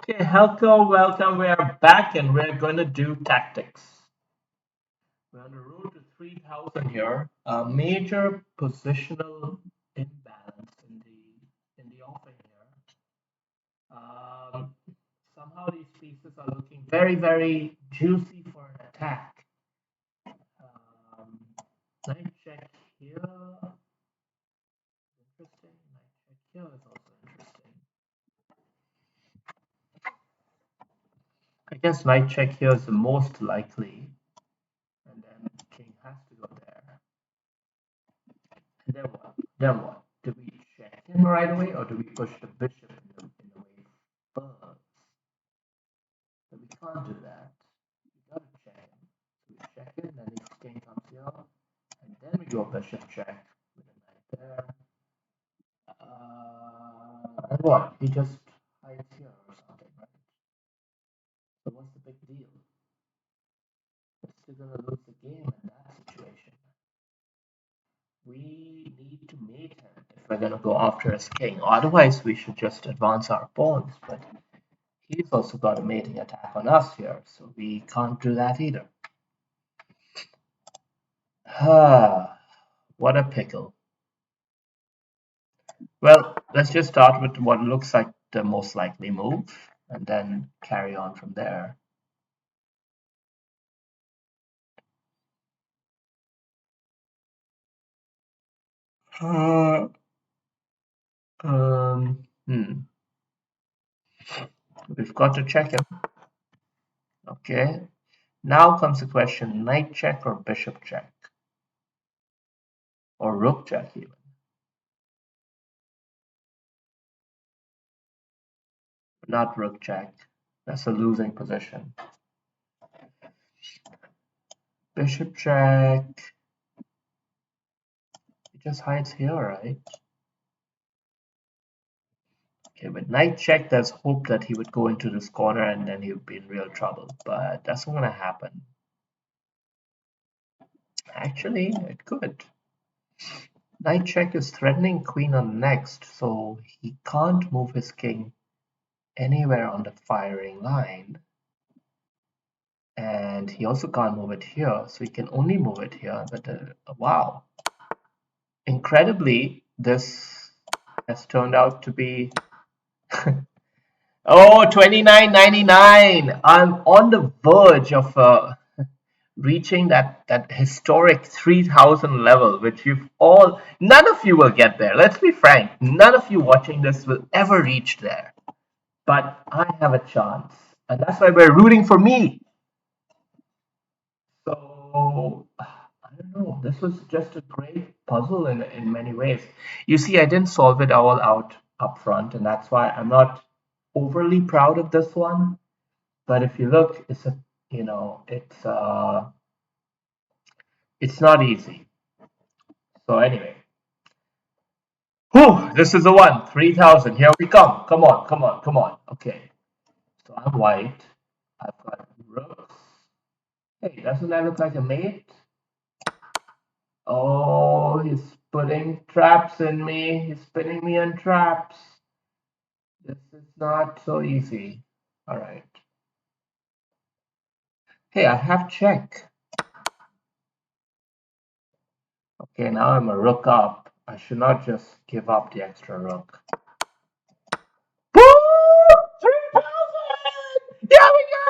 Okay, hello, welcome. We are back and we're going to do tactics. We're on the road to 3000 here. A major positional imbalance in the offing here. Somehow these pieces are looking very, very juicy for an attack. Um, Knight check here. Interesting. Knight check here is also interesting. I guess knight check here is the most likely, and then king has to go there. And then what? Then what? Do we check him right away, or do we push the bishop in the way first? But we can't do that. We gotta check him. So we check him, then his king comes here, and then we go bishop check with a knight there. And what? He just hides here or something, right? So what's the big deal? We're still gonna lose the game in that situation. We need to mate him if we're gonna go after his king. Otherwise, we should just advance our pawns. But he's also got a mating attack on us here, so we can't do that either. Ah, what a pickle. Well, let's just start with what looks like the most likely move and then carry on from there. Uh, um, hmm. We've got to check him. Okay. Now comes the question, knight check or bishop check? Or rook check even. Not rook check. That's a losing position. Bishop check. He just hides here, right? Okay, with knight check, there's hope that he would go into this corner and then he would be in real trouble. But that's not going to happen. Actually, it could. Knight check is threatening queen on next, so he can't move his king anywhere on the firing line. And he also can't move it here, so he can only move it here. But wow, incredibly, this has turned out to be oh, 29.99. I'm on the verge of reaching that historic 3000 level, which you've all, none of you will get there. Let's be frank, none of you watching this will ever reach there. But I have a chance, and that's why we're rooting for me. So I don't know. This was just a great puzzle in many ways. You see, I didn't solve it all out up front, and that's why I'm not overly proud of this one. But if you look, it's a you know it's not easy. So anyway, whew, this is the one 3000. Here we come. Come on, come on, come on. Okay, so I'm white. I've got rooks. Hey, doesn't that look like a mate? Oh, he's putting traps in me. He's spinning me in traps. This is not so easy. All right. Hey, I have check. Okay, now I'm a rook up. I should not just give up the extra rook. Woo! 3000! Here we go!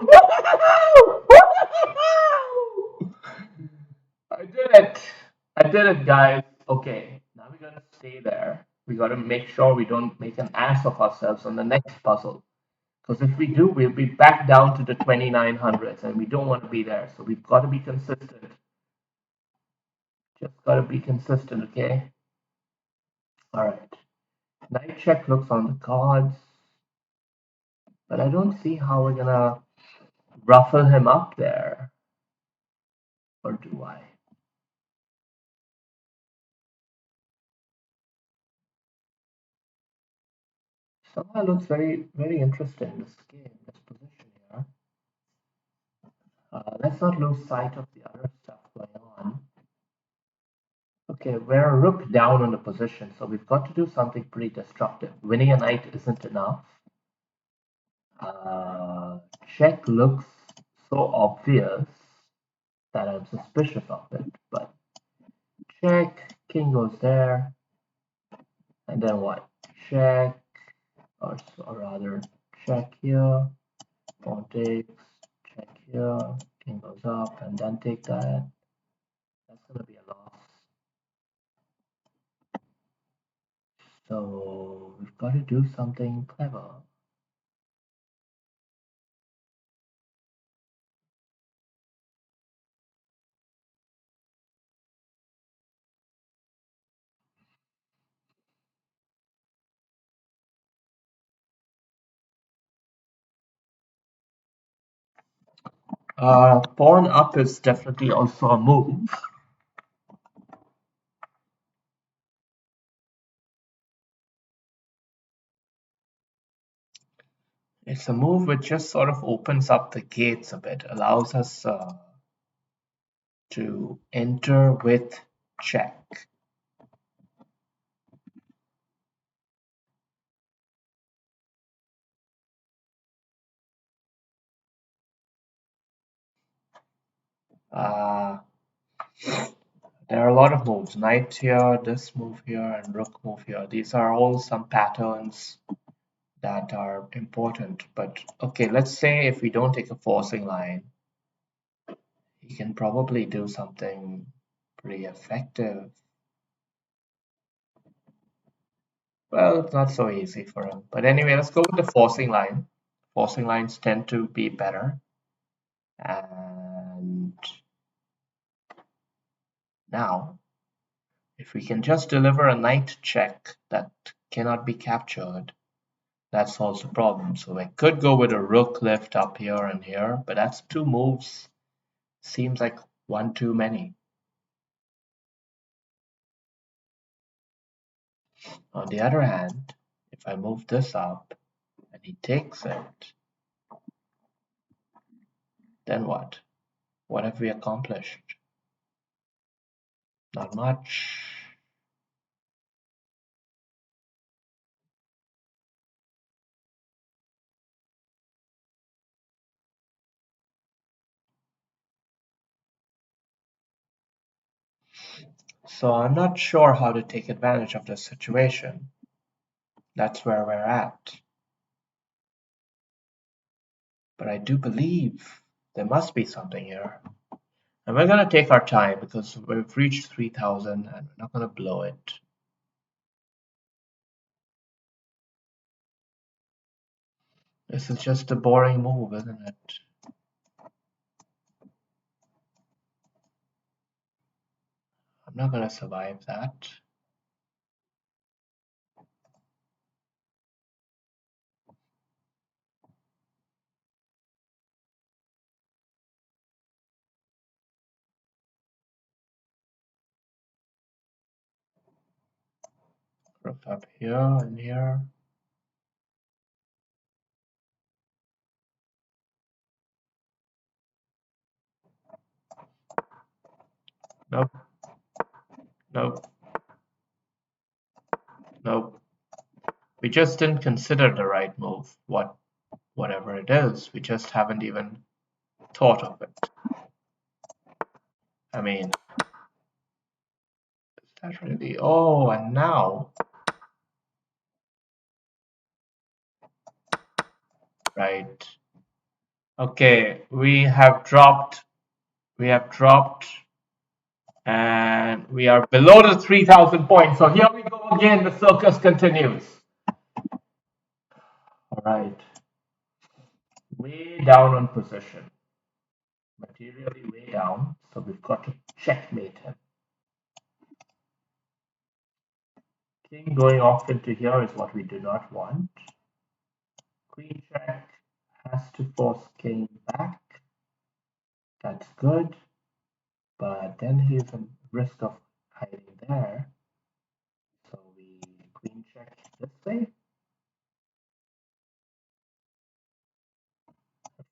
Woo! I did it! I did it, guys. Okay, now we gotta stay there. We gotta make sure we don't make an ass of ourselves on the next puzzle. Because if we do, we'll be back down to the 2900s, and we don't want to be there. So we've got to be consistent. Just got to be consistent, okay? All right. Knight check looks on the cards, but I don't see how we're gonna ruffle him up there. Or do I? Somehow looks very, very interesting, this game, this position here. Let's not lose sight of the other stuff going on. Okay, we're a rook down on the position, so we've got to do something pretty destructive. Winning a knight isn't enough. check looks so obvious that I'm suspicious of it, but check, king goes there, and then what? Check, or rather, check here, pawn takes, check here, king goes up, and then take that. That's gonna be a loss. So we've got to do something clever. Pawn up is definitely also a move. It's a move which just sort of opens up the gates a bit, allows us to enter with check. There are a lot of moves. Knight here, this move here, and rook move here. These are all some patterns that are important. But okay, let's say if we don't take a forcing line, he can probably do something pretty effective. Well, it's not so easy for him. But anyway, let's go with the forcing line. Forcing lines tend to be better. And now, if we can just deliver a knight check that cannot be captured, that solves the problem. So I could go with a rook lift up here and here, but that's two moves. Seems like one too many. On the other hand, if I move this up and he takes it, then what? What have we accomplished? Not much. So I'm not sure how to take advantage of this situation. That's where we're at. But I do believe there must be something here. And we're going to take our time because we've reached 3,000 and we're not going to blow it. This is just a boring move, isn't it? I'm not going to survive that. Rook up here and here. Nope. Nope. Nope. We just didn't consider the right move. Whatever it is, we just haven't even thought of it. I mean, is that really? Oh, and now, right? Okay, we have dropped, and we are below the 3,000 points. So here we go again. The circus continues. All right, way down on position, materially way down. So we've got to checkmate him. King going off into here is what we do not want. Queen check has to force king back. That's good. But then he's at risk of hiding there. So we queen check this way.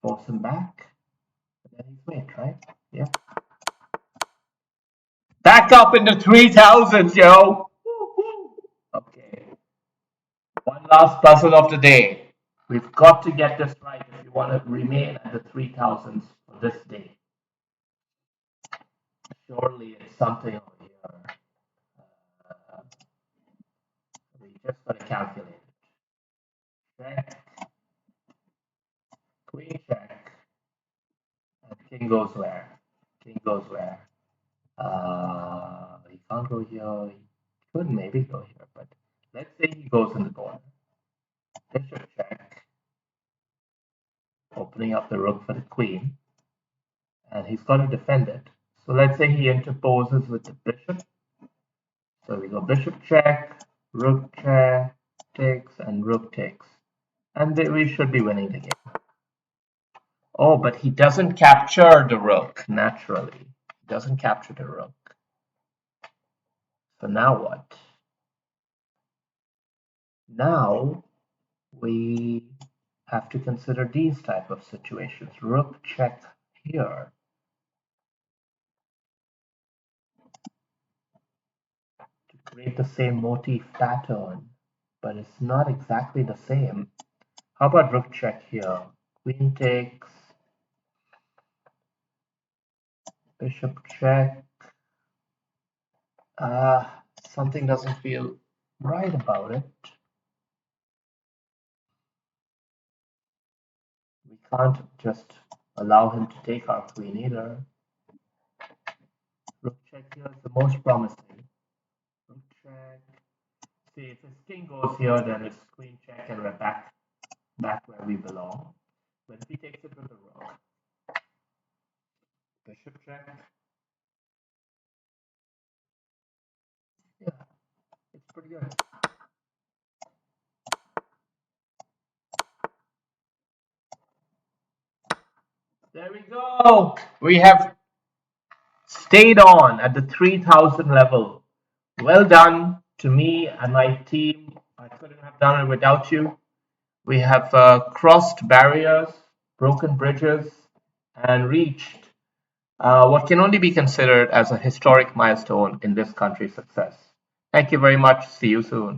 Force him back. And then he's mate, right? Yeah. Back up in the 3,000s, yo! Okay. One last puzzle of the day. We've got to get this right if you we want to remain at the 3000s for this day. Surely it's something over here. Uh, we just got to calculate it. Check, queen check, and king goes where? King goes where? He can't go here. He could maybe go here, but let's say he goes in the corner. Bishop check, opening up the rook for the queen, and he's got to defend it. So let's say he interposes with the bishop. So we go bishop check, rook check, takes, and rook takes. And we should be winning the game. Oh, but he doesn't capture the rook, naturally. He doesn't capture the rook. So now what? Now we have to consider these type of situations. Rook check here. To create the same motif pattern, but it's not exactly the same. How about rook check here? Queen takes, bishop check. Something doesn't feel right about it. We can't just allow him to take our queen either. Rook check here is the most promising. Rook check. See, if his king goes here, then it's queen check and we're back where we belong. But if he takes it with the rook, bishop check. Yeah, it's pretty good. There we go. We have stayed on at the 3000 level. Well done to me and my team. I couldn't have done it without you. We have crossed barriers, broken bridges, and reached what can only be considered as a historic milestone in this country's success. Thank you very much. See you soon.